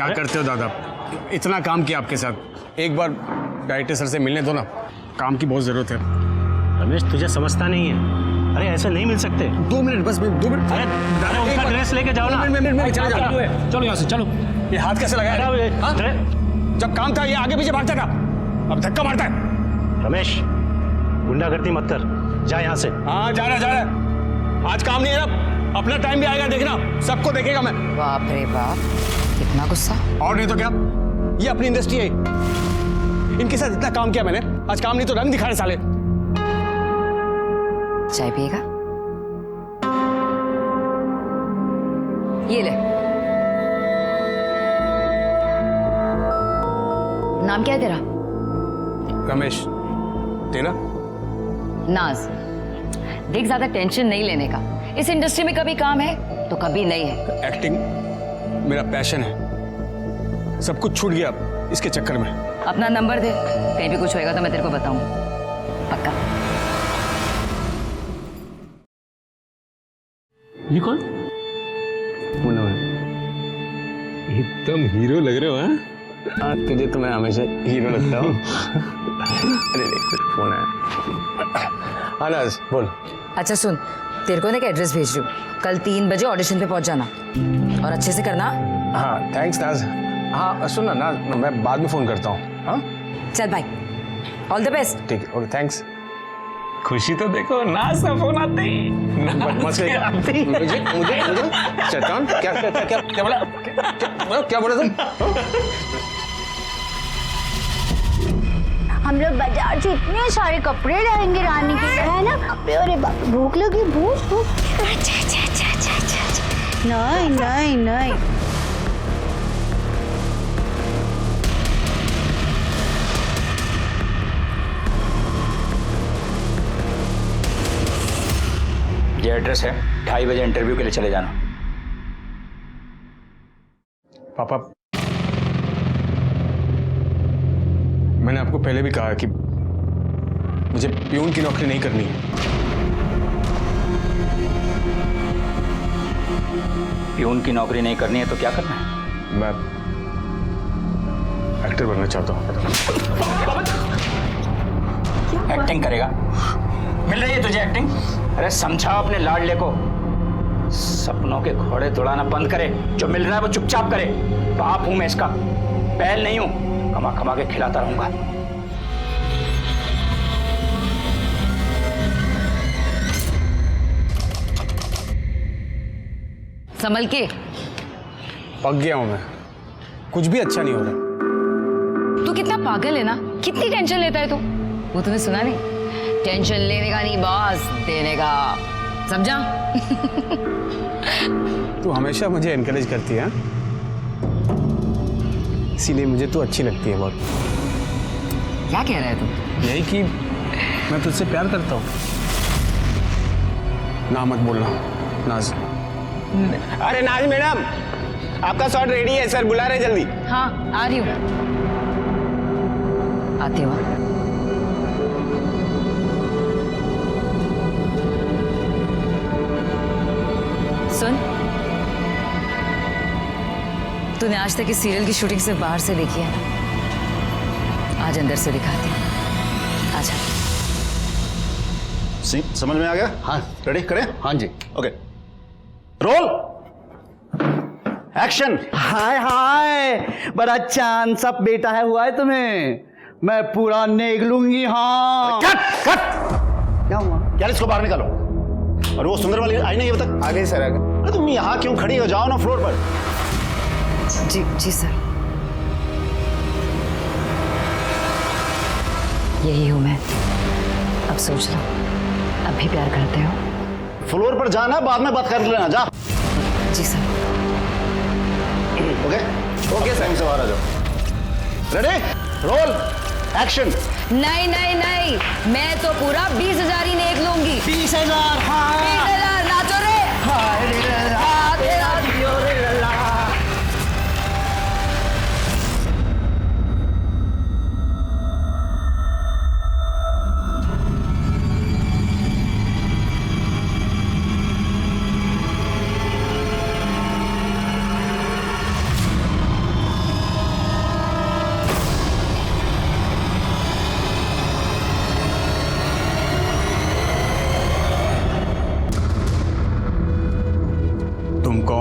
क्या करते हो दादा, इतना काम किया आपके साथ, एक बार डायरेक्टर सर से मिलने दो ना, काम की बहुत ज़रूरत है। रमेश तुझे समझता नहीं है, अरे ऐसे नहीं मिल सकते। 2 मिनट बस, 2 मिनट। अरे उनका ड्रेस लेके जाओ ना। चलो यहाँ से, चलो। ये हाथ कैसे लगाया? जब काम था ये आगे पीछे भागता था, अब धक्का मारता है। रमेश गुंडागर्दी मत कर, जा यहाँ से। हाँ जा रहा है, आज काम नहीं है ना, अपना टाइम भी आएगा, देखना सबको देखेगा मैं। बाप रे बाप, कितना गुस्सा। और नहीं तो क्या, ये अपनी इंडस्ट्री है, इनके साथ इतना काम किया मैंने, आज काम नहीं तो रंग दिखा रहे साले। चाय पिएगा? ये ले। नाम क्या है तेरा? रमेश। तेरा? नाज। देख ज्यादा टेंशन नहीं लेने का, इस इंडस्ट्री में कभी काम है तो कभी नहीं है। एक्टिंग मेरा पैशन है, सब कुछ छूट गया इसके चक्कर में। अपना नंबर दे, कहीं भी कुछ होएगा तो मैं तेरे को बताऊं, पक्का। ये कौन? पूनम है। एकदम हीरो लग रहे हो। हाँ तुझे तो मैं हमेशा हीरो लगता हूँ। अरे देख फोन है। हाँ नाज बोल। अच्छा सुन, तेरे को ना एक एड्रेस भेज रही हूँ, कल 3 बजे ऑडिशन पे पहुंच जाना और अच्छे से करना। हाँ थैंक्स नाज। हाँ सुन ना नाज, मैं बाद में फोन करता हूँ। हाँ चल भाई, ऑल द बेस्ट। ठीक है, ओके थैंक्स। खुशी तो देखो, नाज का फोन आते ही मुझे शैतान क्या बोला, क्या बोला तुम? हम लोग बाजार से इतने सारे कपड़े लाएंगे रानी के लिए, है ना? अरे बाप, भूख लगी, भूख। अच्छा। नहीं। ये एड्रेस है, 2:30 बजे इंटरव्यू के लिए चले जाना। पापा मैंने आपको पहले भी कहा कि मुझे प्यून की नौकरी नहीं करनी है। प्यून की नौकरी नहीं करनी है तो क्या करना है? मैं एक्टर बनना चाहता हूँ। एक्टिंग करेगा? मिल रही है तुझे एक्टिंग? अरे समझाओ अपने लाडले को, सपनों के घोड़े दौड़ाना बंद करे, जो मिल रहा है वो चुपचाप करे। बाप हूं मैं इसका, बैल नहीं हूं, कमा के खिलाता रहूंगा। संभल के। पक गया हूं मैं, कुछ भी अच्छा नहीं हो रहा। तू कितना पागल है ना, कितनी टेंशन लेता है तू। वो तूने सुना नहीं, टेंशन लेने का नहीं बॉस देने का, समझा? तू हमेशा मुझे एनकरेज करती है, इसीलिए मुझे तू अच्छी लगती है बहुत। क्या कह रहा है तू? यही कि मैं तुझसे प्यार करता हूँ। ना मत बोलना नाज। अरे नाज मैडम, आपका शॉट रेडी है, सर बुला रहे जल्दी। हाँ आ रही हूँ, आती हूँ। सुन, तूने आज तक इस सीरियल की शूटिंग सिर्फ बाहर से देखी है ना, आज अंदर से दिखाती हूँ। आजा। समझ में आ गया? हाँ रेडी करें? हाँ जी। Okay roll action. हाय बड़ा चांद सा बेटा है हुआ है तुम्हें, मैं पूरा नेग लूंगी। हाँ कट। क्या हुआ? यार इसको बाहर निकालो। और वो सुंदर वाली आई नहीं अभी तक? आ गई सर, आ गई। अरे तुम यहाँ क्यों खड़ी हो, जाओ ना फ्लोर पर। जी सर, यही हूँ मैं। अब सोच लो, अब भी प्यार करते हो? फ्लोर पर जाना, बाद में बात कर लेना, जा। जी सर। ओके सर, से बाहर आ जाओ। Ready roll action. नहीं, मैं तो पूरा 20,000 ही नेक लूंगी। 20,000। हाँ 20,000 नाचो रे।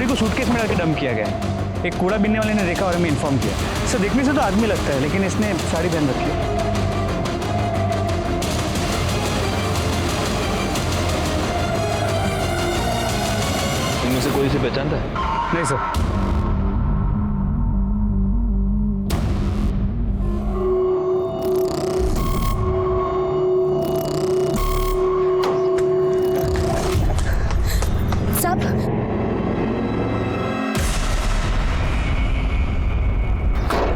बॉडी को सूटकेस में डाल के डंप किया गया है। एक कूड़ा बीनने वाले ने देखा और हमें इन्फॉर्म किया। सर देखने से तो आदमी लगता है, लेकिन इसने साड़ी पहन रखी है। इनमें से कोई से पहचानता है? नहीं सर।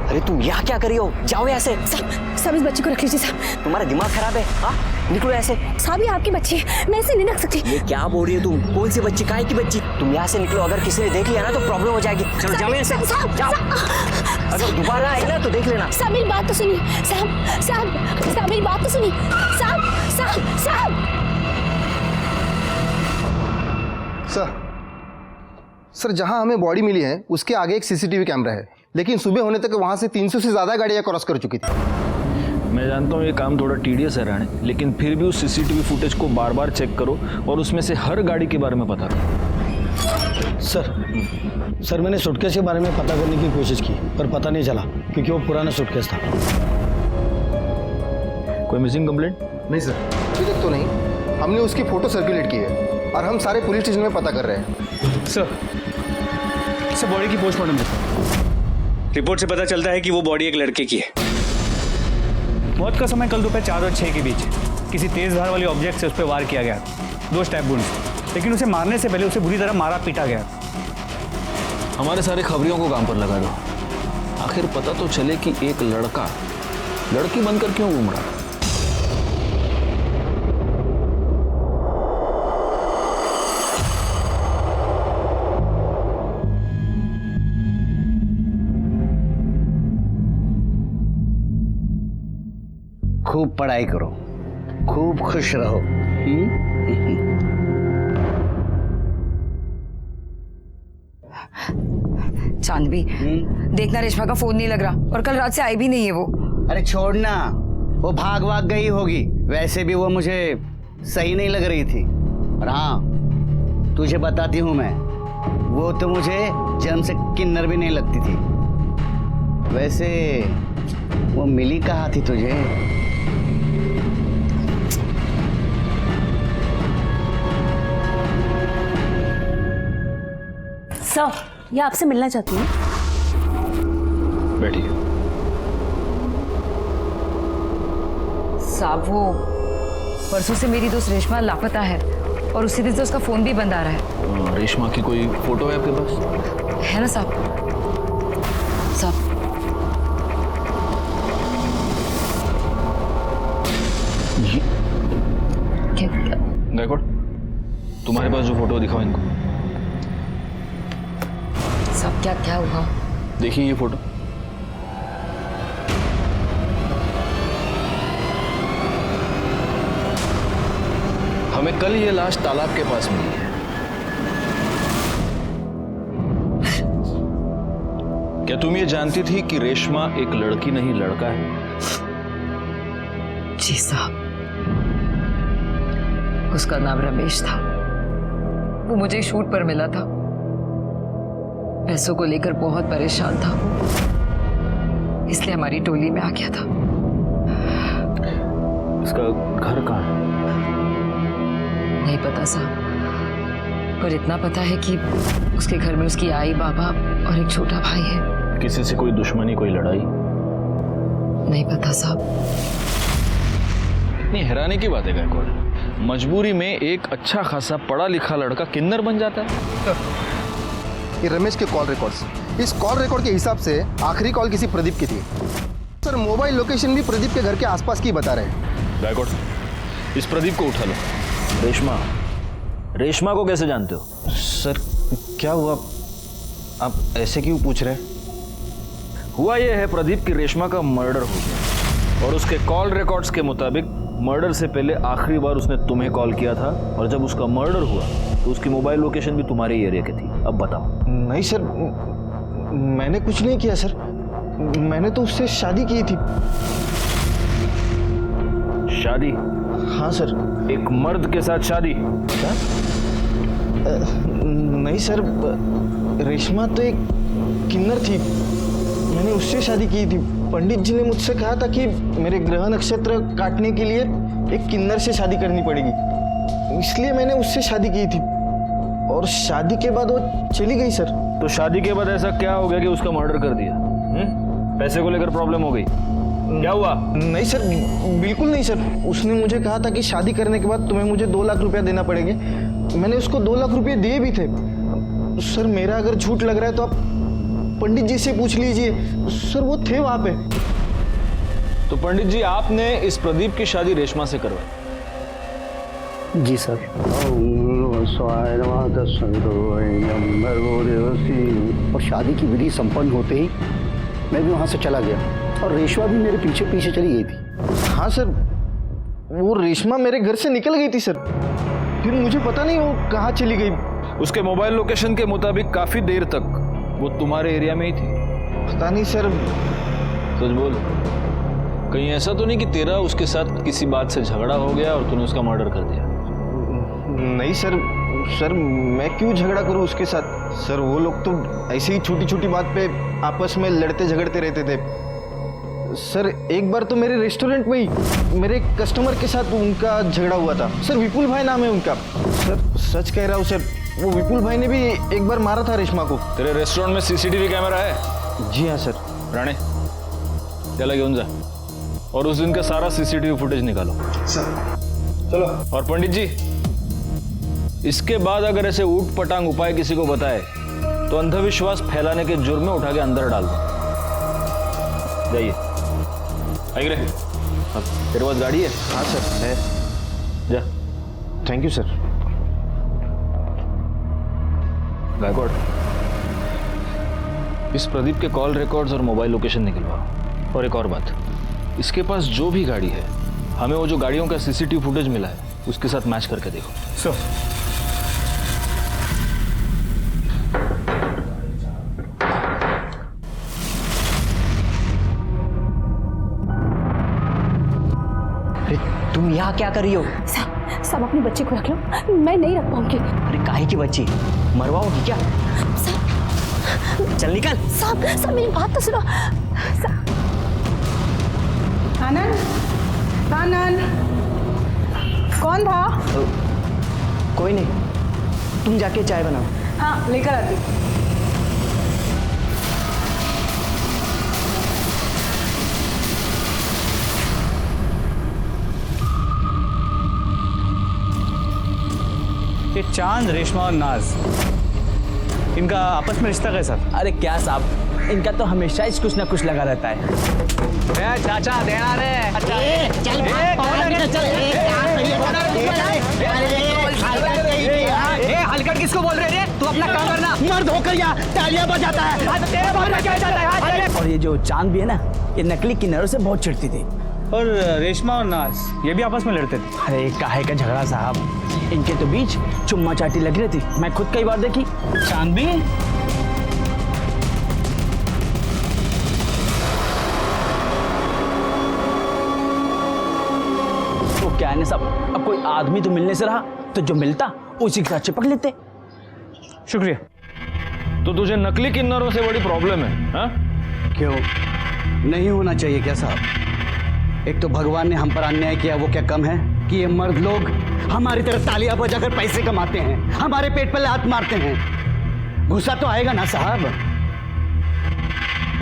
अरे तुम यहाँ क्या करी हो? जाओ यहाँ से। साहब इस बच्चे को रख लीजिए साहब। तुम्हारा दिमाग खराब है? हाँ, निकलो यहाँ से। साहब ये आपकी बच्ची है, मैं इसे नहीं रख सकती। ये क्या बोल रही हो तुम? कौन सी बच्ची? काहे की बच्ची? तुम यहाँ से निकलो, अगर किसी ने देख लिया ना तो प्रॉब्लम हो जाएगी। चलो जाओ यहाँ से। जाओ। अगर दोबारा आए ना तो देख लेना। साहब मेरी बात तो सुनिए। साहब मेरी बात तो सुनिए। साहब सर जहां हमें बॉडी मिली है उसके आगे एक सीसीटीवी कैमरा है, लेकिन सुबह होने तक वहां से 300 से ज्यादा गाड़ियां क्रॉस कर चुकी थी। मैं जानता हूँ ये काम थोड़ा टीडियस है राणे, लेकिन फिर भी उस सीसीटीवी फुटेज को बार बार चेक करो और उसमें से हर गाड़ी के बारे में पता करो। सर मैंने सूटकेस के बारे में पता करने की कोशिश की, पर पता नहीं चला क्योंकि वो पुराना सूटकेस था। कोई मिसिंग कंप्लेंट? नहीं सर, अभी तक तो नहीं। हमने उसकी फोटो सर्कुलेट की है और हम सारे पुलिस स्टेशन में पता कर रहे हैं। सर बॉडी की पोस्टमार्टम रिपोर्ट से पता चलता है कि वो बॉडी एक लड़के की है। मौत का समय कल दोपहर 4 और 6 के बीच किसी तेज धार वाली ऑब्जेक्ट से उस पर वार किया गया, 2 स्टैब वुंड्स, लेकिन उसे मारने से पहले उसे बुरी तरह मारा पीटा गया। हमारे सारे खबरियों को काम पर लगा दो, आखिर पता तो चले कि एक लड़का लड़की बनकर क्यों घूम रहा है। खूब पढ़ाई करो, खूब खुश रहो। चांदबी, देखना रेशमा का फोन नहीं लग रहा और कल रात से आई भी नहीं है वो। अरे छोड़ना, वो भाग गई होगी। वैसे भी वो मुझे सही नहीं लग रही थी। और हाँ, तुझे बताती हूँ मैं, वो तो मुझे जन्म से किन्नर भी नहीं लगती थी। वैसे वो मिली कहाँ थी तुझे? सर ये आपसे मिलना चाहती हूँ। बैठिए। साहब वो परसों से मेरी दोस्त रेशमा लापता है और उसी दिन से उसका फोन भी बंद आ रहा है। रेशमा की कोई फोटो है आपके पास? है ना साहब? क्या? गायकवाड़, तुम्हारे पास जो फोटो दिखाओ इनको। साहब क्या हुआ? देखिए ये फोटो। हमें कल ये लाश तालाब के पास मिली है। क्या तुम ये जानती थी कि रेशमा एक लड़की नहीं लड़का है? जी साहब, उसका नाम रमेश था। वो मुझे शूट पर मिला था, पैसों को लेकर बहुत परेशान था, इसलिए हमारी टोली में आ गया था। इसका घर कहाँ है? नहीं पता साहब, पर इतना पता है कि उसके घर में उसकी आई, बाबा और एक छोटा भाई है। किसी से कोई दुश्मनी, कोई लड़ाई? नहीं पता साहब। इतनी हैरानी की बात है गायकवाड़, मजबूरी में एक अच्छा खासा पढ़ा लिखा लड़का किन्नर बन जाता है। ये रमेश के कॉल रिकॉर्ड्स, इस कॉल रिकॉर्ड के हिसाब से आखिरी कॉल किसी प्रदीप की थी। सर मोबाइल लोकेशन भी प्रदीप के घर के आसपास की बता रहे हैं। गायकवाड़, इस प्रदीप को उठा लो। रेशमा को कैसे जानते हो? सर क्या हुआ, आप ऐसे क्यों पूछ रहे हैं? हुआ यह है प्रदीप की रेशमा का मर्डर हो गया और उसके कॉल रिकॉर्ड्स के मुताबिक मर्डर से पहले आखिरी बार उसने तुम्हें कॉल किया था और जब उसका मर्डर हुआ तो उसकी मोबाइल लोकेशन भी तुम्हारे एरिया की थी। अब बताओ। नहीं सर, मैंने कुछ नहीं किया सर, मैंने तो उससे शादी की थी। शादी? हाँ सर। एक मर्द के साथ शादी? क्या? नहीं नहीं सर, रेशमा तो एक किन्नर थी, मैंने उससे शादी की थी। पंडित जी ने मुझसे कहा था कि मेरे ग्रह नक्षत्र काटने के लिए एक किन्नर से शादी करनी पड़ेगी, इसलिए मैंने उससे शादी की थी। और शादी के बाद वो चली गई सर। तो शादी के बाद ऐसा क्या हो गया कि उसका मर्डर कर दिया? पैसे को लेकर प्रॉब्लम हो गई? क्या हुआ? नहीं सर, बिल्कुल नहीं सर। उसने मुझे कहा था कि शादी करने के बाद तुम्हें मुझे 2 लाख रुपया देना पड़ेंगे। मैंने उसको 2 लाख रुपये दिए भी थे। सर मेरा अगर झूठ लग रहा है तो आप पंडित जी से पूछ लीजिए, सर वो थे वहां पे। तो पंडित जी, आपने इस प्रदीप की शादी रेशमा से करवाई? जी सर। और शादी की विधि संपन्न होते ही मैं भी वहां से चला गया और रेशमा भी मेरे पीछे पीछे चली गई थी। हाँ सर, वो रेशमा मेरे घर से निकल गई थी सर, फिर मुझे पता नहीं वो कहाँ चली गई। उसके मोबाइल लोकेशन के मुताबिक काफी देर तक वो तुम्हारे एरिया में ही थी। पता नहीं सर। सच बोल, कहीं ऐसा तो नहीं कि तेरा उसके साथ किसी बात से झगड़ा हो गया और तूने उसका मर्डर कर दिया? नहीं सर, सर मैं क्यों झगड़ा करूं उसके साथ? सर वो लोग तो ऐसे ही छोटी छोटी बात पे आपस में लड़ते झगड़ते रहते थे। सर एक बार तो मेरे रेस्टोरेंट में ही मेरे कस्टमर के साथ उनका झगड़ा हुआ था। सर विपुल भाई नाम है उनका। सर सच कह रहा हूँ सर, वो विपुल भाई ने भी एक बार मारा था रेशमा को। तेरे रेस्टोरेंट में सीसीटीवी कैमरा है? जी हाँ सर। राणे, चला घेऊन जा और उस दिन का सारा सीसीटीवी फुटेज निकालो। सर चलो। और पंडित जी, इसके बाद अगर ऐसे ऊट पटांग उपाय किसी को बताए तो अंधविश्वास फैलाने के जुर्म में उठा के अंदर डाल दो। जाइए। आई रे, अब तेरे पास गाड़ी है? हाँ सर है। जा। Thank you sir. गायकवाड़, इस प्रदीप के कॉल रिकॉर्ड्स और मोबाइल लोकेशन निकलवाओ। और एक और बात, इसके पास जो भी गाड़ी है, हमें वो जो गाड़ियों का सीसीटीवी फुटेज मिला है उसके साथ मैच करके देखो। सर, तुम यहाँ क्या कर रही हो? सब अपने बच्चे को रख लो, मैं नहीं रख पाऊंगी। अरे काहे की बच्ची, मरवाओगी क्या? चल निकल। सब मेरी बात तो सुनो। आनंद, आनंद, कौन था? कोई नहीं, तुम जाके चाय बनाओ। हाँ लेकर आती। ये चांद, रेशमा और नाज, इनका आपस में रिश्ता कैसा? अरे क्या साहब, इनका तो हमेशा ही कुछ ना कुछ लगा रहता है। चाचा देना रे। हलकट किसको बोल रहे रे? तू अपना काम करना। मर्द होकर या तालियां बजाता है। और ये जो चांद भी है ना, ये नकली किन्नरों से बहुत चिढ़ती थी। और रेशमा और नाज, ये भी आपस में लड़ते थे। अरे काहे का झगड़ा साहब, इनके तो बीच चुम्मा चाटी लग रही थी, मैं खुद कई बार देखी। चांद भी? तो क्या है ना साहब, अब कोई आदमी तो मिलने से रहा, तो जो मिलता उसी के साथ चिपक लेते। शुक्रिया। तो तुझे नकली किन्नरों से बड़ी प्रॉब्लम है? हाँ? क्यों नहीं होना चाहिए क्या साहब? एक तो भगवान ने हम पर अन्याय किया, वो क्या कम है कि ये मर्द लोग हमारी तरह तालियां बजाकर पैसे कमाते हैं, हमारे पेट पर लात मारते हैं। गुस्सा तो आएगा ना साहब?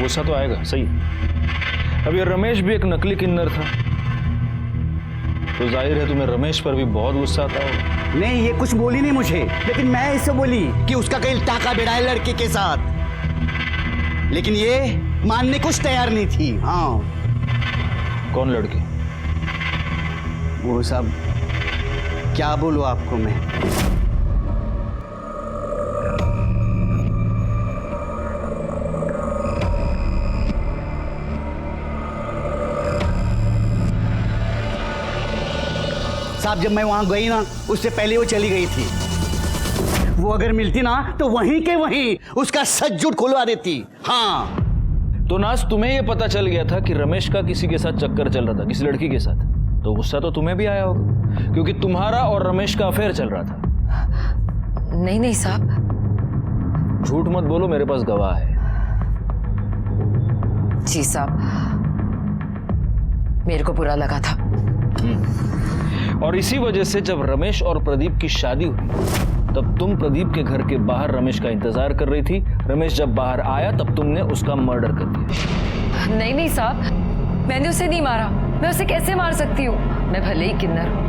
गुस्सा तो आएगा, सही। अब ये रमेश भी एक नकली किन्नर था, तो जाहिर है तुम्हें रमेश पर भी बहुत गुस्सा आता होगा। नहीं, ये कुछ बोली नहीं मुझे, लेकिन मैं इससे बोली कि उसका कहीं टाका भिड़ा है लड़की के साथ, लेकिन ये मानने कुछ तैयार नहीं थी। हाँ। कौन लड़की? वो साहब क्या बोलूं आपको मैं। साहब जब मैं वहां गई ना, उससे पहले वो चली गई थी। वो अगर मिलती ना तो वहीं के वहीं उसका सच झूठ खुलवा देती। हाँ। तो नाज, तुम्हें यह पता चल गया था कि रमेश का किसी के साथ चक्कर चल रहा था, किसी लड़की के साथ, तो गुस्सा तो तुम्हें भी आया होगा, क्योंकि तुम्हारा और रमेश का अफेयर चल रहा था। नहीं नहीं साहब, झूठ मत बोलो, मेरे पास गवाह है। जी साहब, मेरे को बुरा लगा था। और इसी वजह से जब रमेश और प्रदीप की शादी हुई तब तुम प्रदीप के घर के बाहर रमेश का इंतजार कर रही थी। रमेश जब बाहर आया तब तुमने उसका मर्डर कर दिया। नहीं नहीं साहब, मैंने उसे नहीं मारा। मैं उसे कैसे मार सकती हूँ? मैं भले ही किन्नर हूँ,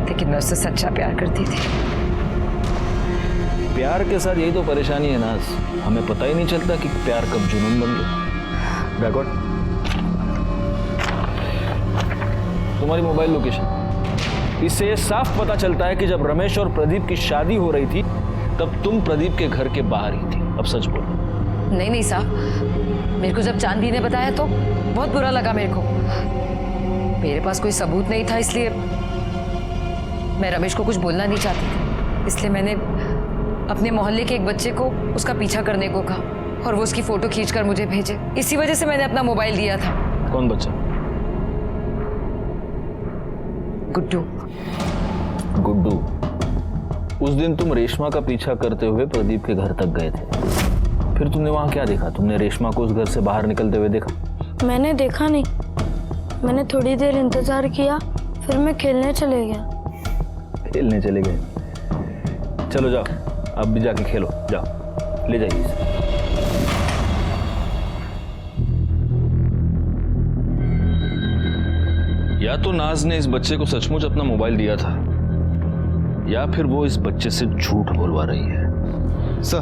लेकिन मैं उससे सच्चा प्यार करती थी। प्यार के साथ यही तो परेशानी है नाज, हमें पता ही नहीं चलता कि प्यार कब जुनून बन गया। बैकवर्ड, तुम्हारी मोबाइल लोकेशन, इससे ये साफ पता चलता है कि जब रमेश और प्रदीप की शादी हो रही थी तब तुम प्रदीप के घर के बाहर ही थी। अब सच बोलो। नहीं नहीं साहब, मेरे को जब चांदी ने बताया तो बहुत बुरा लगा मेरे को। मेरे पास कोई सबूत नहीं था, इसलिए मैं रमेश को कुछ बोलना नहीं चाहती थी। इसलिए मैंने अपने मोहल्ले के एक बच्चे को उसका पीछा करने को कहा और वो उसकी फोटो खींचकर मुझे भेजे। इसी वजह से मैंने अपना मोबाइल दिया था। कौन बच्चा? गुड्डू। गुड्डू। उस दिन तुम रेशमा का पीछा करते हुए प्रदीप के घर तक गए थे, फिर तुमने वहां क्या देखा? तुमने रेशमा को उस घर से बाहर निकलते हुए देखा? मैंने देखा नहीं, मैंने थोड़ी देर इंतजार किया, फिर मैं खेलने चले गया। खेलने चले गए? चलो जाओ, अब भी जाके खेलो, जाओ, ले जाइए इसे। या तो नाज ने इस बच्चे को सचमुच अपना मोबाइल दिया था, या फिर वो इस बच्चे से झूठ बोलवा रही है। सर,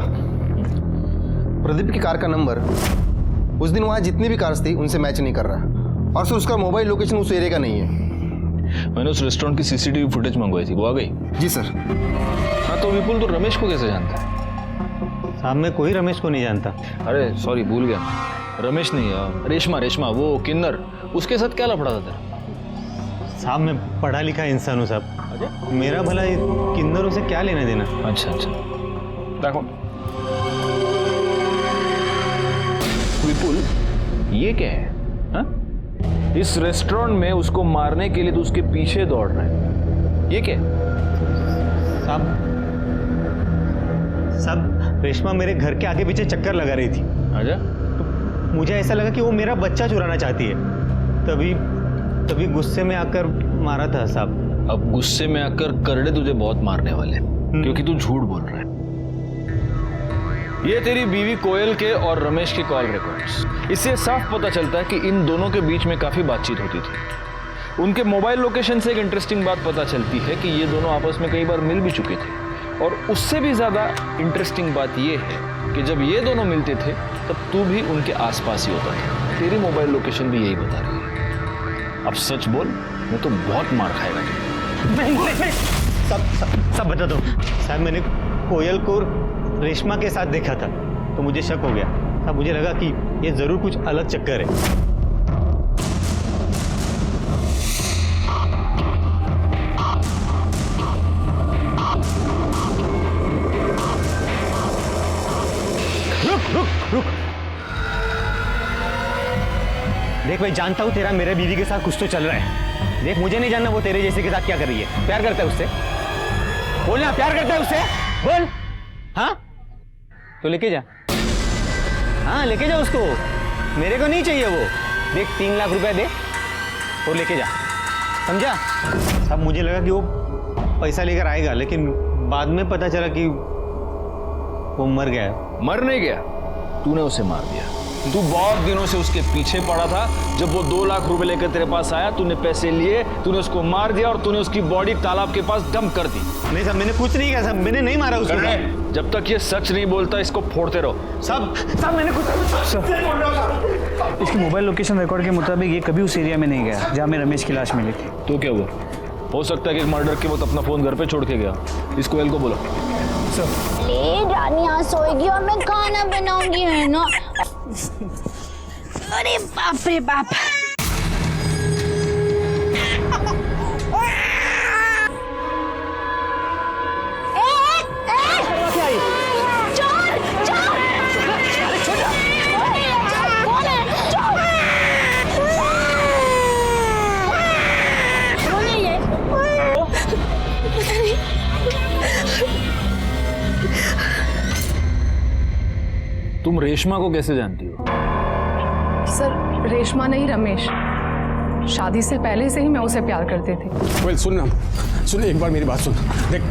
प्रदीप की कार का नंबर उस दिन वहां जितनी भी कार्स थी उनसे मैच नहीं कर रहा, और सर उसका मोबाइल लोकेशन उस एरिया का नहीं है। मैंने उस रेस्टोरेंट की सीसीटीवी फुटेज मंगवाई थी, वो आ गई? जी सर। हाँ, तो विपुल तो रमेश को कैसे जानता है? साहब मैं कोई रमेश को नहीं जानता। अरे सॉरी, भूल गया, रमेश नहीं, रेशमा। रेशमा वो किन्नर, उसके साथ क्या लफड़ा था तेरा? साहब मैं पढ़ा लिखा इंसान हूँ साहब, मेरा भला किन्नरों से क्या लेना देना। अच्छा अच्छा, देखो विपुल, ये क्या है? हा? इस रेस्टोरेंट में उसको मारने के लिए तो उसके पीछे दौड़ रहा है, ये क्या है? साहब रेशमा मेरे घर के आगे पीछे चक्कर लगा रही थी। अच्छा? तो मुझे ऐसा लगा कि वो मेरा बच्चा चुराना चाहती है, तभी गुस्से में आकर मारा था साहब। अब गुस्से में आकर करड़े तुझे बहुत मारने वाले, क्योंकि तू झूठ बोल रहा है। ये तेरी बीवी कोयल के और रमेश के कॉल रिकॉर्ड्स, इससे साफ पता चलता है कि इन दोनों के बीच में काफी बातचीत होती थी। उनके मोबाइल लोकेशन से एक इंटरेस्टिंग बात पता चलती है कि ये दोनों आपस में कई बार मिल भी चुके थे, और उससे भी ज्यादा इंटरेस्टिंग बात ये है कि जब ये दोनों मिलते थे तब तू भी उनके आसपास ही होता था। तेरी मोबाइल लोकेशन भी यही बता रही है। अब सच बोल, मैं तो बहुत मार खाएगा तू। सब बता दो साहब। मैंने कोयल को रेशमा के साथ देखा था तो मुझे शक हो गया। अब मुझे लगा कि ये जरूर कुछ अलग चक्कर है। रुक। देख मैं जानता हूँ तेरा मेरे बीवी के साथ कुछ तो चल रहा है। देख मुझे नहीं जानना वो तेरे जैसे के साथ क्या कर रही है। प्यार करता है उससे? बोलना, प्यार करता है उससे? बोल। हाँ तो लेके जा। हाँ लेके जा उसको, मेरे को नहीं चाहिए वो। देख 3 लाख रुपए दे और लेके जा, समझा? अब मुझे लगा कि वो पैसा लेकर आएगा, लेकिन बाद में पता चला कि वो मर गया। मर नहीं गया, तूने उसे मार दिया। तू बहुत दिनों से उसके पीछे पड़ा था। जब वो 2 लाख रुपए लेकर तेरे पास आया, तूने पैसे लिए, तूने उसको मार दिया और तूने उसकी बॉडी तालाब के पास डंप कर दी। नहीं साहब मैंने कुछ नहीं किया साहब, मैंने नहीं मारा उसको। जब तक ये सच नहीं बोलता इसको फोड़ते रहो। साहब मैंने कुछ। इसकी मोबाइल लोकेशन रिकॉर्ड के मुताबिक ये कभी उस एरिया में नहीं गया जहाँ में रमेश की लाश मिली थी। तो क्या हुआ? हो सकता है कि मर्डर के वक्त अपना फोन घर पे छोड़ के गया। इस कोयल को बोलो। रानी यहाँ सोएगी और मैं खाना बनाऊंगी, है ना? अरे बाप रे बाप। तुम रेशमा को कैसे जानती हो? सर रेशमा नहीं, रमेश। शादी से पहले से ही मैं उसे प्यार करती थी। कोयल सुन एक बार मेरी बात सुन। देख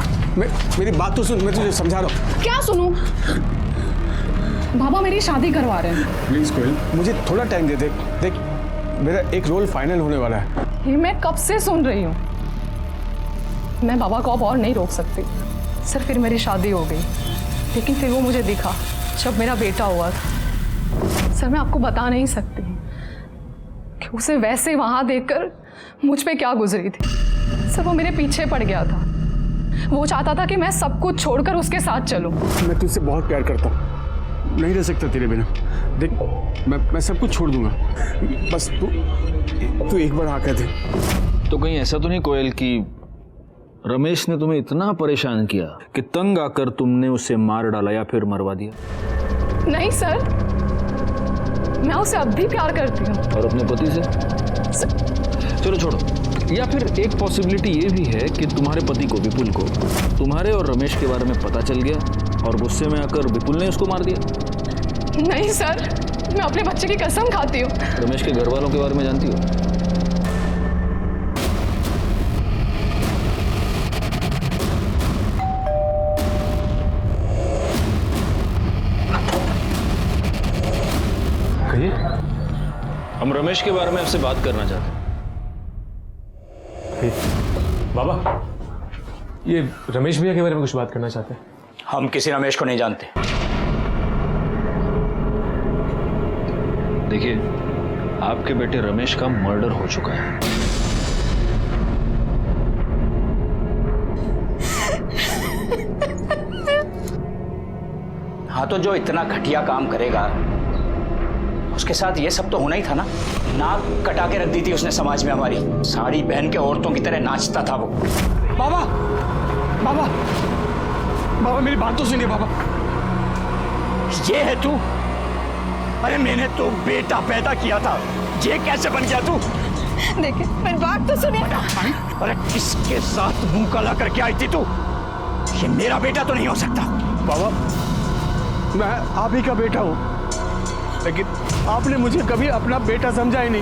मेरी बात तो सुन, मैं तुझे समझा रहा हूँ। क्या सुनूं? बाबा मेरी शादी करवा रहे हैं। प्लीज कोयल, मुझे थोड़ा टाइम दे। देख मेरा एक रोल फाइनल होने वाला है। ये मैं कब से सुन रही हूँ। मैं बाबा को अब और नहीं रोक सकती। सर फिर मेरी शादी हो गई, लेकिन फिर वो मुझे दिखा जब मेरा बेटा हुआ था। सर मैं आपको बता नहीं सकती कि उसे वैसे वहां देखकर मुझ पे क्या गुजरी थी। सर वो मेरे पीछे पड़ गया था। वो चाहता था कि मैं सब कुछ छोड़कर उसके साथ चलूं। मैं तुझसे बहुत प्यार करता हूँ, नहीं रह सकता तेरे बिना। देख मैं सब कुछ छोड़ दूंगा, बस तू एक बार हाँ कह दे। तो कहीं ऐसा तो नहीं कोयल कि रमेश ने तुम्हें इतना परेशान किया कि तंग आकर तुमने उसे मार डाला या फिर मरवा दिया? नहीं सर, मैं उसे अब भी प्यार करती हूँ। और अपने पति से? चलो छोड़ो। या फिर एक पॉसिबिलिटी ये भी है कि तुम्हारे पति को, विपुल को, तुम्हारे और रमेश के बारे में पता चल गया और गुस्से में आकर विपुल ने उसको मार दिया। नहीं सर, मैं अपने बच्चे की कसम खाती हूँ। रमेश के घर वालों के बारे में जानती हो? कहिए। हम रमेश के बारे में आपसे बात करना चाहते हैं। बाबा, ये रमेश भैया के बारे में कुछ बात करना चाहते हैं। हम किसी रमेश को नहीं जानते। देखिए, आपके बेटे रमेश का मर्डर हो चुका है। हाँ तो जो इतना घटिया काम करेगा उसके साथ ये सब तो होना ही था ना। नाक कटा के रख दी थी उसने समाज में हमारी। साड़ी पहन के औरतों की तरह नाचता था वो। बाबा बाबा बाबा मेरी बात तो सुनिए बाबा। ये है तू? अरे मैंने तो बेटा पैदा किया था, ये कैसे बन गया तू? देखिए मेरी बात तो सुनिए। अरे किसके साथ मुंह काला करके आई थी तू? ये मेरा बेटा तो नहीं हो सकता। बाबा मैं आप ही का बेटा हूं, लेकिन आपने मुझे कभी अपना बेटा समझा ही नहीं।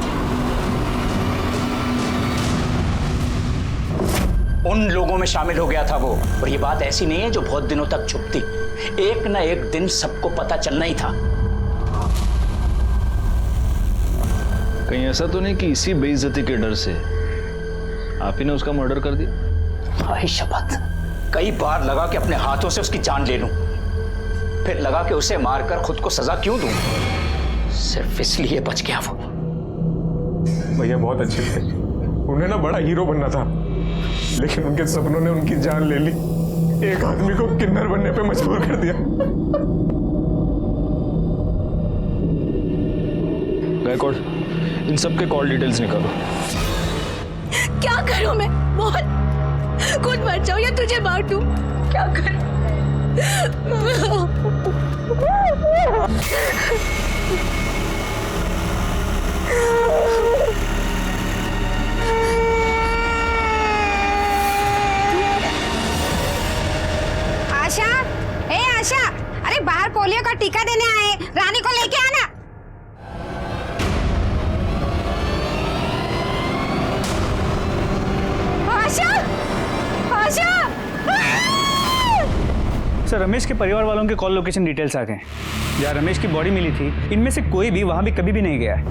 उन लोगों में शामिल हो गया था वो, और ये बात ऐसी नहीं है जो बहुत दिनों तक छुपती। एक ना एक दिन सबको पता चलना ही था। कहीं ऐसा तो नहीं कि इसी बेइज्जती के डर से आप ही ने उसका मर्डर कर दिया? भाई शपथ, कई बार लगा कि अपने हाथों से उसकी जान ले लूं, फिर लगा कि उसे मारकर खुद को सजा क्यों दूं। सिर्फ इसलिए बच गया वो। भैया बहुत अच्छे थे, उन्हें ना बड़ा हीरो बनना था, लेकिन उनके सपनों ने उनकी जान ले ली। एक आदमी को किन्नर बनने पे मजबूर कर दिया। गायकवाड़, इन सब के कॉल डिटेल्स निकालो। क्या करूं मैं? बोल, खुद मर जाऊं या तुझे मार दूं? क्या करूं? आशा, ए आशा, अरे बाहर पोलियो का टीका देने आए, रानी को लेके आना। आशा, आशा। सर रमेश के परिवार वालों के कॉल लोकेशन डिटेल्स आ गए। जहाँ रमेश की बॉडी मिली थी, इनमें से कोई भी वहां भी कभी भी नहीं गया है।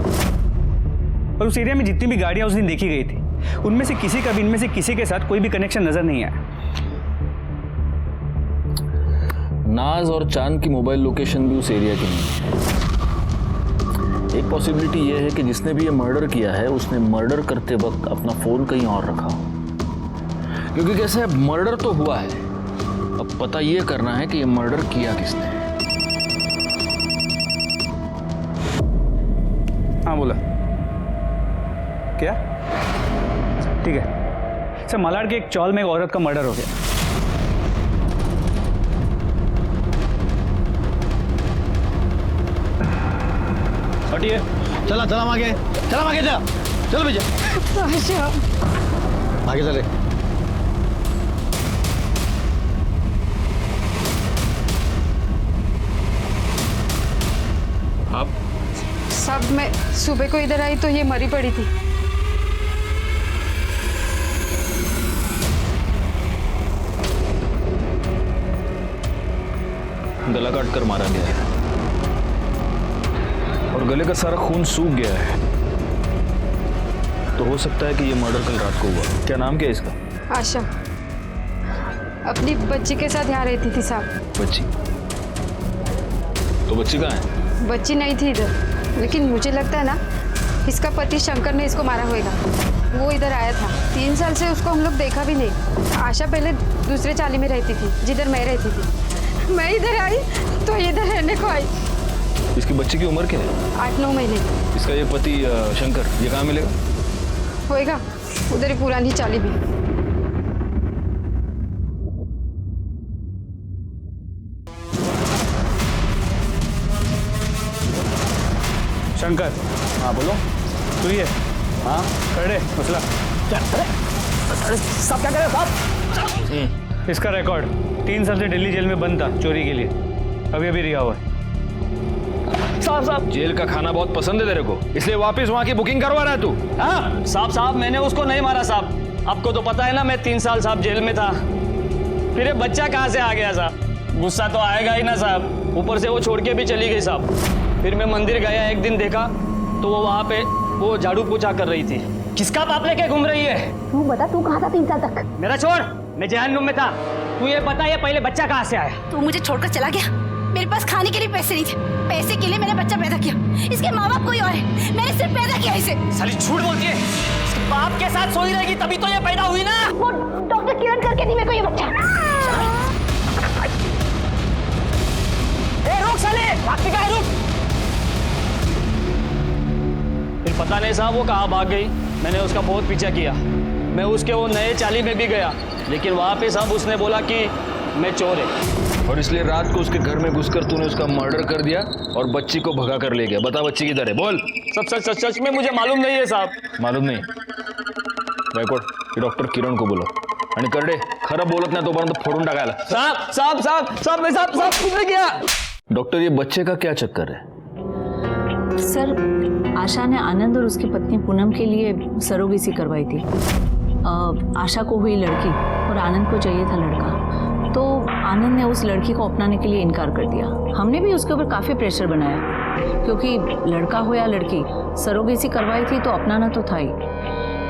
और उस एरिया में जितनी भी गाड़ियां उस दिन देखी गई थी, उनमें से किसी का भी इनमें से किसी के साथ कोई भी कनेक्शन नजर नहीं आया। नाज और चांद की मोबाइल लोकेशन भी उस एरिया की नहीं है। एक पॉसिबिलिटी ये है कि जिसने भी ये मर्डर किया है उसने मर्डर करते वक्त अपना फोन कहीं और रखा हो। क्योंकि कैसे है, मर्डर तो हुआ है, अब पता ये करना है कि ये मर्डर किया किसने। हाँ बोला क्या? ठीक है सर, मालाड के एक चौल में एक औरत का मर्डर हो गया। हटिए। चला चला आगे, चला आगे, चला चल भैया, आगे चले। साहब मैं सुबह को इधर आई तो ये मरी पड़ी थी। गला काट कर मारा गया है और गले का सारा खून सूख गया है, तो हो सकता है कि ये मर्डर कल रात को हुआ। क्या नाम क्या है इसका? आशा अपनी बच्ची के साथ यहाँ रहती थी साहब। बच्ची? तो बच्ची कहाँ है? बच्ची नहीं थी इधर, लेकिन मुझे लगता है ना इसका पति शंकर ने इसको मारा होगा। वो इधर आया था, 3 साल से उसको हम लोग देखा भी नहीं। आशा पहले दूसरे चाली में रहती थी जिधर मैं रहती थी। मैं इधर आई तो इधर रहने को आई। इसकी बच्ची की उम्र क्या है? 8-9 महीने। इसका ये पति शंकर ये कहाँ मिलेगा? होएगा उधर ही पुरानी चाली भी। शंकर। हाँ बोलो। तू ही है? हाँ खड़े मसला। साहब क्या करें साहब? इसका रिकॉर्ड 3 साल से दिल्ली जेल में बंद था चोरी के लिए, अभी अभी रिहा हुआ है। साहब जेल का खाना बहुत पसंद है तेरे को, इसलिए वापस वहाँ की बुकिंग करवा रहा है तू? हाँ साहब मैंने उसको नहीं मारा साहब। आपको तो पता है ना मैं 3 साल साहब जेल में था। फिर ये बच्चा कहाँ से आ गया साहब? गुस्सा तो आएगा ही ना साहब। ऊपर से वो छोड़ के भी चली गई साहब। फिर मैं मंदिर गया एक दिन, देखा तो वो वहाँ पे वो झाड़ू पोछा कर रही थी। किसका बाप लेके घूम रही है? तू बता, तू कहाँ था 3 साल तक? मेरा छोड़, मैं जहन्नुम में था। तू ये बता ये पहले बच्चा कहाँ से आया? तू मुझे छोड़कर चला गया। मेरे पास खाने के लिए पैसे नहीं थे, पैसे के लिए मैंने बच्चा पैदा किया। इसके माँ बाप कोई और है, मैंने सिर्फ पैदा किया इसे। साली झूठ बोलती है। इसके बाप के साथ सोई रहेगी तभी तो ये पैदा हुई ना। वो डॉक्टर किरण करके दी मेरे को ये बच्चा। रुक साले, भागती का है, रुक। फिर पता नहीं साहब वो कहाँ भाग गई। मैंने उसका बहुत पीछा किया। मैं उसके वो नए चाली में भी गया, लेकिन वहाँ पे साहब उसने बोला कि मैं चोर है, और इसलिए रात को उसके घर में घुसकर तूने उसका मर्डर कर दिया और बच्ची को भगा कर ले गया। बता बच्ची किधर है? बोल। सब सच सच में मुझे मालूम नहीं है साहब। मालूम नहीं? गायकवाड ये डॉक्टर किरण को बोलो आणि करडे खरं बोलत नाही तोपर्यंत फोडून टाकायला। साहब साहब साहब साहब मैं साहब कुछ नहीं किया। डॉक्टर ये बच्चे का क्या चक्कर है? सर आशा ने आनंद और उसकी पत्नी पूनम के लिए सरोगेसी करवाई थी। आशा को हुई लड़की और आनंद को चाहिए था लड़का, तो आनंद ने उस लड़की को अपनाने के लिए इनकार कर दिया। हमने भी उसके ऊपर काफ़ी प्रेशर बनाया, क्योंकि लड़का हो या लड़की सरोगेसी करवाई थी तो अपनाना तो था ही।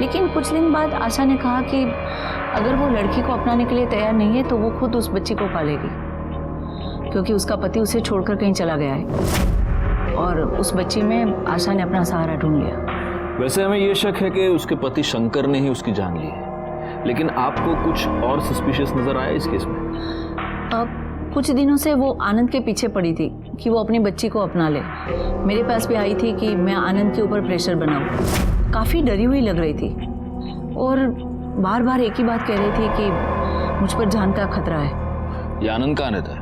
लेकिन कुछ दिन बाद आशा ने कहा कि अगर वो लड़की को अपनाने के लिए तैयार नहीं है तो वो खुद उस बच्ची को पालेगी, क्योंकि उसका पति उसे छोड़कर कहीं चला गया है और उस बच्ची में आशा ने अपना सहारा ढूंढ लिया। वैसे हमें ये शक है कि उसके पति शंकर ने ही उसकी जान ली है, लेकिन आपको कुछ और सस्पिशियस नजर आया इस केस में? अब कुछ दिनों से वो आनंद के पीछे पड़ी थी कि वो अपनी बच्ची को अपना ले। मेरे पास भी आई थी कि मैं आनंद के ऊपर प्रेशर बनाऊं। काफ़ी डरी हुई लग रही थी और बार बार एक ही बात कह रही थी कि मुझ पर जान का खतरा है। ये आनंद कहाँ रहता है?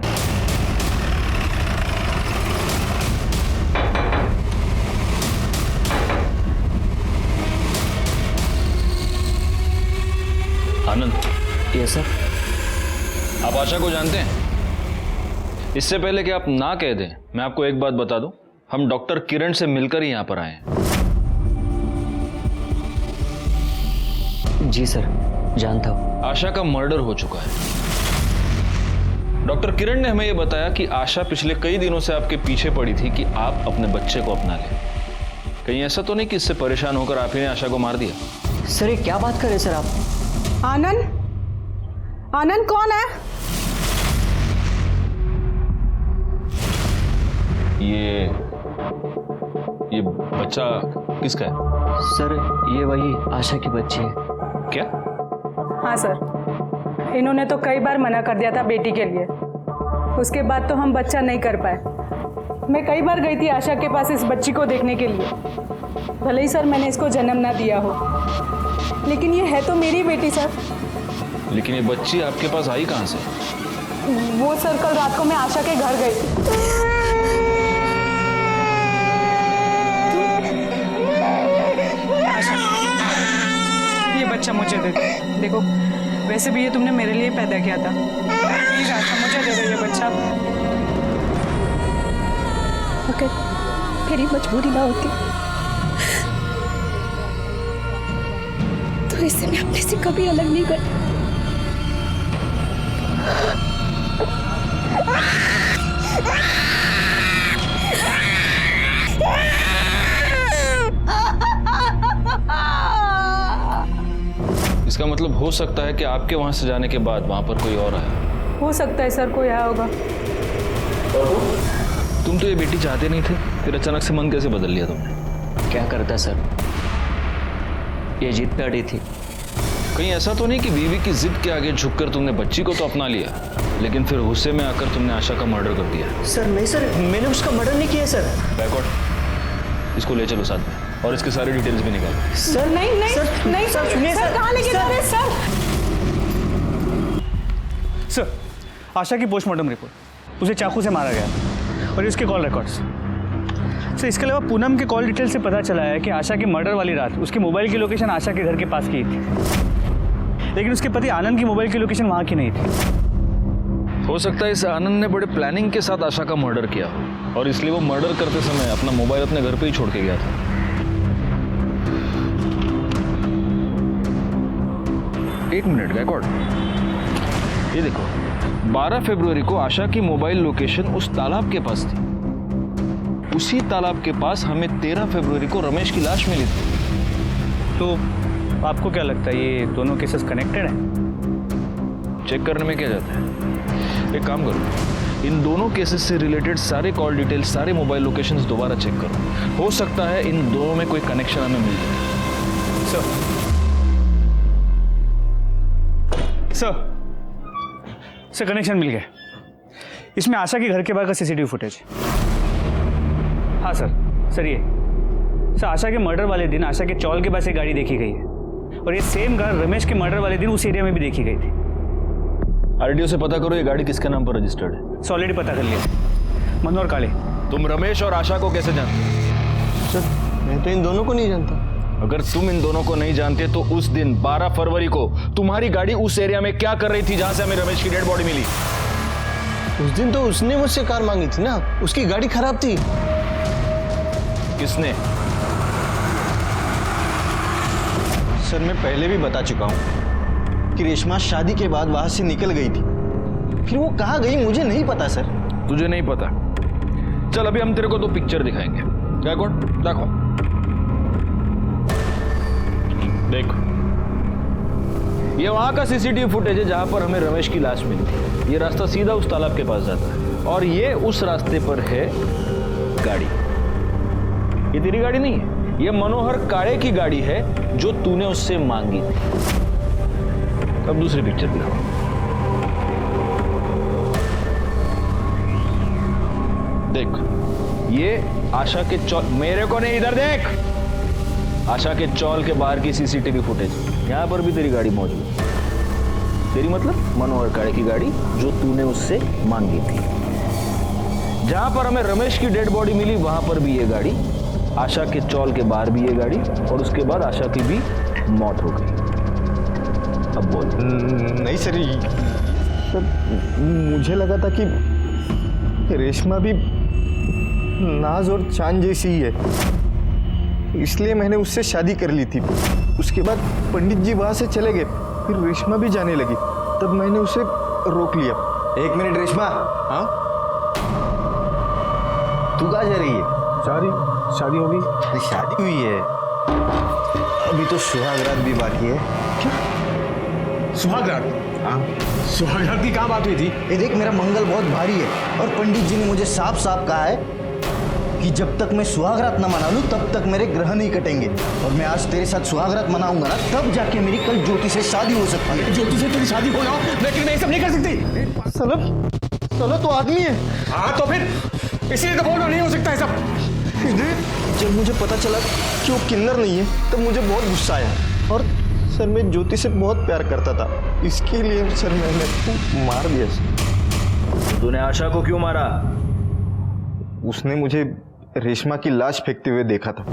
आनंद। Yes sir. आप आशा को जानते हैं? इससे पहले कि आप ना कह दें, मैं आपको एक बात बता दूं, हम डॉक्टर किरण से मिलकर ही यहां पर आए हैं। जी सर, जानता हूं। आशा का मर्डर हो चुका है। डॉक्टर किरण ने हमें यह बताया कि आशा पिछले कई दिनों से आपके पीछे पड़ी थी कि आप अपने बच्चे को अपना लें। कहीं ऐसा तो नहीं कि इससे परेशान होकर आप ही ने आशा को मार दिया? सर ये क्या बात कर रहे सर आप? आनंद? आनंद कौन है? ये बच्चा किसका है? सर ये वही आशा की बच्ची है। क्या? हाँ सर, इन्होंने तो कई बार मना कर दिया था बेटी के लिए, उसके बाद तो हम बच्चा नहीं कर पाए। मैं कई बार गई थी आशा के पास इस बच्ची को देखने के लिए। भले ही सर मैंने इसको जन्म ना दिया हो, लेकिन ये है तो मेरी बेटी सर। लेकिन ये बच्ची आपके पास आई कहाँ से? वो सर कल रात को मैं आशा के घर गई थी। ये बच्चा मुझे दे दो। देखो वैसे भी ये तुमने मेरे लिए पैदा किया था। प्लीज आशा मुझे दे दो ये बच्चा। ओके मेरी मजबूरी ना होती तो इससे मैं अपने से कभी अलग नहीं करती। इसका मतलब हो सकता है कि आपके वहां से जाने के बाद वहां पर कोई और आया। हो सकता है सर, कोई आया होगा। तुम तो ये बेटी चाहते नहीं थे, फिर अचानक से मन कैसे बदल लिया तुमने? क्या करता सर, ये जिद पे अड़ी थी। कहीं ऐसा तो नहीं कि बीवी की जिद के आगे झुककर तुमने बच्ची को तो अपना लिया, लेकिन फिर गुस्से में आकर तुमने आशा का मर्डर कर दिया? सर नहीं सर, मैंने उसका मर्डर नहीं किया सर। बैकआउट, इसको ले चलो साथ में और इसके सारे डिटेल्स भी निकालो। सर नहीं नहीं सर, नहीं सर, सुनिए सर, कहाँ लेके जा रहे हैं सर? सर, आशा की पोस्टमार्टम रिपोर्ट, उसे चाकू से मारा गया और इसके कॉल रिकॉर्ड्स। सर, इसके अलावा पूनम के कॉल डिटेल से पता चला है कि आशा की मर्डर वाली रात उसके मोबाइल की लोकेशन आशा के घर के पास की थी, लेकिन उसके पति आनंद की मोबाइल की लोकेशन वहाँ की नहीं थी। हो सकता है इस आनंद ने बड़े प्लानिंग के साथ आशा का मर्डर किया और इसलिए वो मर्डर करते समय अपना मोबाइल अपने घर पे ही छोड़ के गया था। एक मिनट गैकॉर्ड, ये देखो 12 फरवरी को आशा की मोबाइल लोकेशन उस तालाब के पास थी। उसी तालाब के पास हमें 13 फरवरी को रमेश की लाश मिली थी। तो आपको क्या लगता है ये दोनों केसेस कनेक्टेड हैं? चेक करने में क्या जाता है, एक काम करो, इन दोनों केसेस से रिलेटेड सारे कॉल डिटेल्स, सारे मोबाइल लोकेशंस दोबारा चेक करो। हो सकता है इन दोनों में कोई कनेक्शन हमें मिल जाए। सर कनेक्शन मिल गया। इसमें आशा के घर के बाहर का सीसीटीवी फुटेज है। हाँ सर ये सर, आशा के मर्डर वाले दिन आशा के चौल के पास एक गाड़ी देखी गई है और ये सेम कार रमेश के मर्डर वाले दिन उस एरिया में भी देखी गई थी। आरटीओ से पता करो ये गाड़ी किसके नाम पर रजिस्टर्ड है। ऑलरेडी पता कर लिया, मनोहर काले। तुम रमेश और आशा को कैसे जानते हो? सर मैं तो इन दोनों को नहीं जानता। अगर तुम इन दोनों को नहीं जानते तो उस दिन 12 फरवरी को तुम्हारी गाड़ी उस एरिया में क्या कर रही थी जहां से हमें रमेश की डेड बॉडी मिली? उस दिन तो उसने मुझसे कार मांगी थी ना, उसकी गाड़ी खराब थी। किसने? सर मैं पहले भी बता चुका हूं कि रेशमा शादी के बाद वहां से निकल गई थी, फिर वो कहाँ गई मुझे नहीं पता सर। तुझे नहीं पता? चल अभी हम तेरे को 2 पिक्चर दिखाएंगे। देखो देखो, ये वहां का सीसीटीवी फुटेज है जहां पर हमें रमेश की लाश मिली थी। ये रास्ता सीधा उस तालाब के पास जाता है और ये उस रास्ते पर है गाड़ी। ये तेरी गाड़ी नहीं है, ये मनोहर काळे की गाड़ी है जो तूने उससे मांगी थी। अब दूसरी पिक्चर दिखाओ। देख, ये आशा के चौल, मेरे को नहीं, इधर देख, आशा के चौल के बाहर की सीसीटीवी फुटेज। यहां पर भी तेरी गाड़ी मौजूद है। तेरी मतलब मनोहर काळे की गाड़ी जो तूने उससे मांगी थी। जहां पर हमें रमेश की डेड बॉडी मिली वहां पर भी ये गाड़ी, आशा के चौल के बाहर भी ये गाड़ी, और उसके बाद आशा की भी मौत हो गई। अब बोल। नहीं सर, मुझे लगा था कि रेशमा भी नाज और चांद जैसी ही है, इसलिए मैंने उससे शादी कर ली थी। उसके बाद पंडित जी वहां से चले गए, फिर रेशमा भी जाने लगी, तब मैंने उसे रोक लिया। 1 मिनट रेशमा। हाँ, तू कहाँ जा रही है? शादी होगी। अरे शादी हुई है, अभी तो सुहागरात भी बाकी है। क्या सुहागरात? हाँ, सुहागरात की कहाँ बात हुई थी? ये देख, मेरा मंगल बहुत भारी है और पंडित जी ने मुझे साफ साफ कहा है कि जब तक मैं सुहागरात न मना लूं तब तक मेरे ग्रह नहीं कटेंगे। और मैं आज तेरे साथ सुहागरात मनाऊंगा ना, तब जाके मेरी कल ज्योति से शादी हो सकती है। ज्योति से तेरी शादी हो ना, लेकिन मैं ये सब नहीं कर सकती। साला तो आदमी है। हाँ तो फिर इसलिए तो बोल रहा नहीं हो सकता है सब। जब मुझे पता चला कि वो किन्नर नहीं है तब मुझे बहुत गुस्सा आया, और सर मैं ज्योति से बहुत प्यार करता था, इसके लिए सर मैंने उसको मार दिया। तूने आशा को क्यों मारा? उसने मुझे रेशमा की लाश फेंकते हुए देखा था।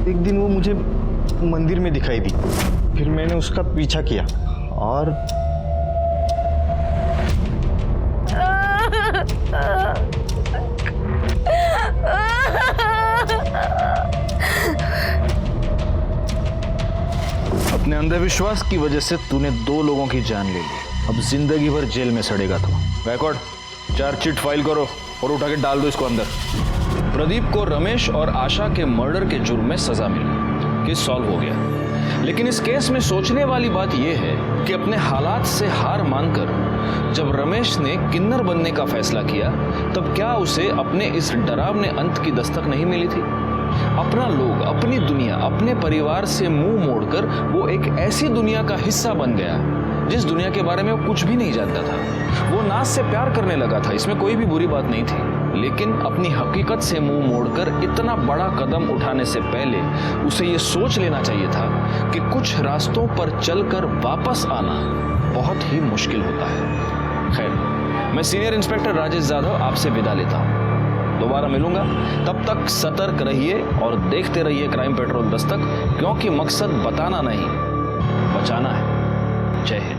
एक दिन वो मुझे मंदिर में दिखाई दी, फिर मैंने उसका पीछा किया और अपने अंधविश्वास की वजह से तूने 2 लोगों की जान ले ली, अब जिंदगी भर जेल में सड़ेगा तू। बैकवर्ड चार्जशीट फाइल करो और उठा के डाल दो इसको अंदर। प्रदीप को रमेश और आशा के मर्डर के जुर्म में सजा मिली, केस सॉल्व हो गया। लेकिन इस केस में सोचने वाली बात यह है कि अपने हालात से हार मानकर जब रमेश ने किन्नर बनने का फैसला किया, तब क्या उसे अपने इस डरावने अंत की दस्तक नहीं मिली थी? अपना लोग, अपनी दुनिया, अपने परिवार से मुंह मोड़कर वो एक ऐसी दुनिया का हिस्सा बन गया जिस दुनिया के बारे में वो कुछ भी नहीं जानता था। वो नाज से प्यार करने लगा था, इसमें कोई भी बुरी बात नहीं थी, लेकिन अपनी हकीकत से मुंह मोड़कर इतना बड़ा कदम उठाने से पहले उसे ये सोच लेना चाहिए था कि कुछ रास्तों पर चलकर वापस आना बहुत ही मुश्किल होता है। खैर, मैं सीनियर इंस्पेक्टर राजेश यादव आपसे विदा लेता हूँ, दोबारा मिलूंगा। तब तक सतर्क रहिए और देखते रहिए क्राइम पेट्रोल दस्तक, क्योंकि मकसद बताना नहीं, बचाना है। जय हिंद।